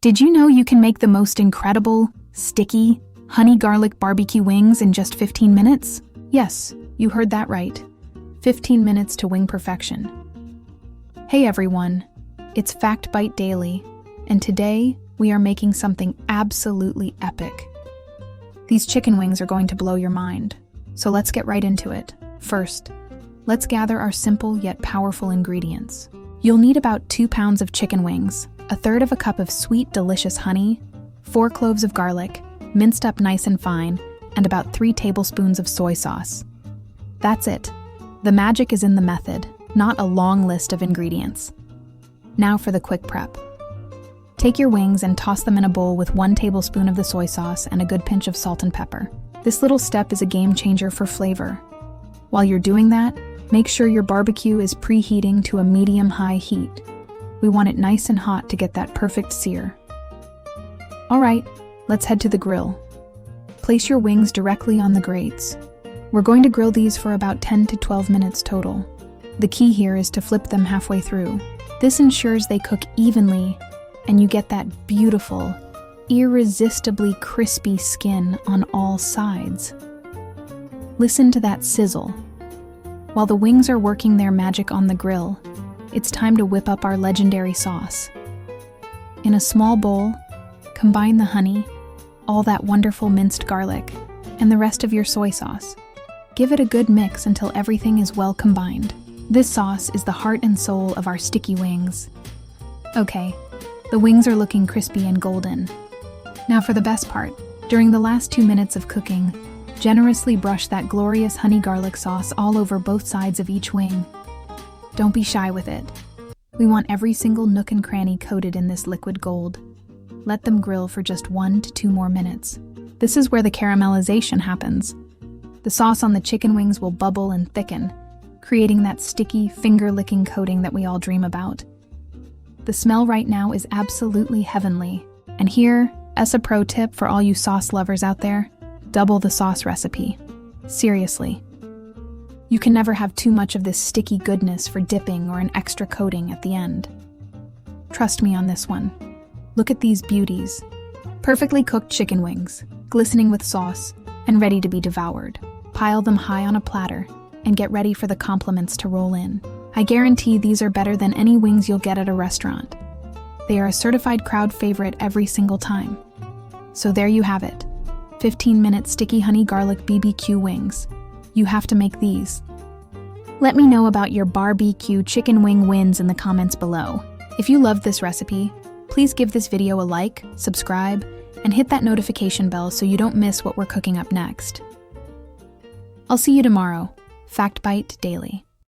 Did you know you can make the most incredible, sticky, honey garlic barbecue wings in just 15 minutes? Yes, you heard that right. 15 minutes to wing perfection. Hey everyone, it's Fact Bite Daily, and today we are making something absolutely epic. These chicken wings are going to blow your mind, so let's get right into it. First, let's gather our simple yet powerful ingredients. You'll need about 2 pounds of chicken wings, 1/3 cup of sweet, delicious honey, 4 cloves of garlic, minced up nice and fine, and about 3 tablespoons of soy sauce. That's it. The magic is in the method, not a long list of ingredients. Now for the quick prep. Take your wings and toss them in a bowl with 1 tablespoon of the soy sauce and a good pinch of salt and pepper. This little step is a game changer for flavor. While you're doing that, make sure your barbecue is preheating to a medium-high heat. We want it nice and hot to get that perfect sear. Alright, let's head to the grill. Place your wings directly on the grates. We're going to grill these for about 10 to 12 minutes total. The key here is to flip them halfway through. This ensures they cook evenly and you get that beautiful, irresistibly crispy skin on all sides. Listen to that sizzle. While the wings are working their magic on the grill, it's time to whip up our legendary sauce. In a small bowl, combine the honey, all that wonderful minced garlic, and the rest of your soy sauce. Give it a good mix until everything is well combined. This sauce is the heart and soul of our sticky wings. Okay, the wings are looking crispy and golden. Now for the best part. During the last 2 minutes of cooking, generously brush that glorious honey garlic sauce all over both sides of each wing. Don't be shy with it. We want every single nook and cranny coated in this liquid gold. Let them grill for just 1 to 2 more minutes. This is where the caramelization happens. The sauce on the chicken wings will bubble and thicken, creating that sticky, finger-licking coating that we all dream about. The smell right now is absolutely heavenly. And here, as a pro tip for all you sauce lovers out there, double the sauce recipe. Seriously. You can never have too much of this sticky goodness for dipping or an extra coating at the end. Trust me on this one. Look at these beauties. Perfectly cooked chicken wings, glistening with sauce, and ready to be devoured. Pile them high on a platter and get ready for the compliments to roll in. I guarantee these are better than any wings you'll get at a restaurant. They are a certified crowd favorite every single time. So there you have it. 15-minute sticky honey garlic BBQ wings. You have to make these. Let me know about your barbecue chicken wing wins in the comments below. If you loved this recipe, please give this video a like, subscribe, and hit that notification bell so you don't miss what we're cooking up next. I'll see you tomorrow. Fact Bite Daily.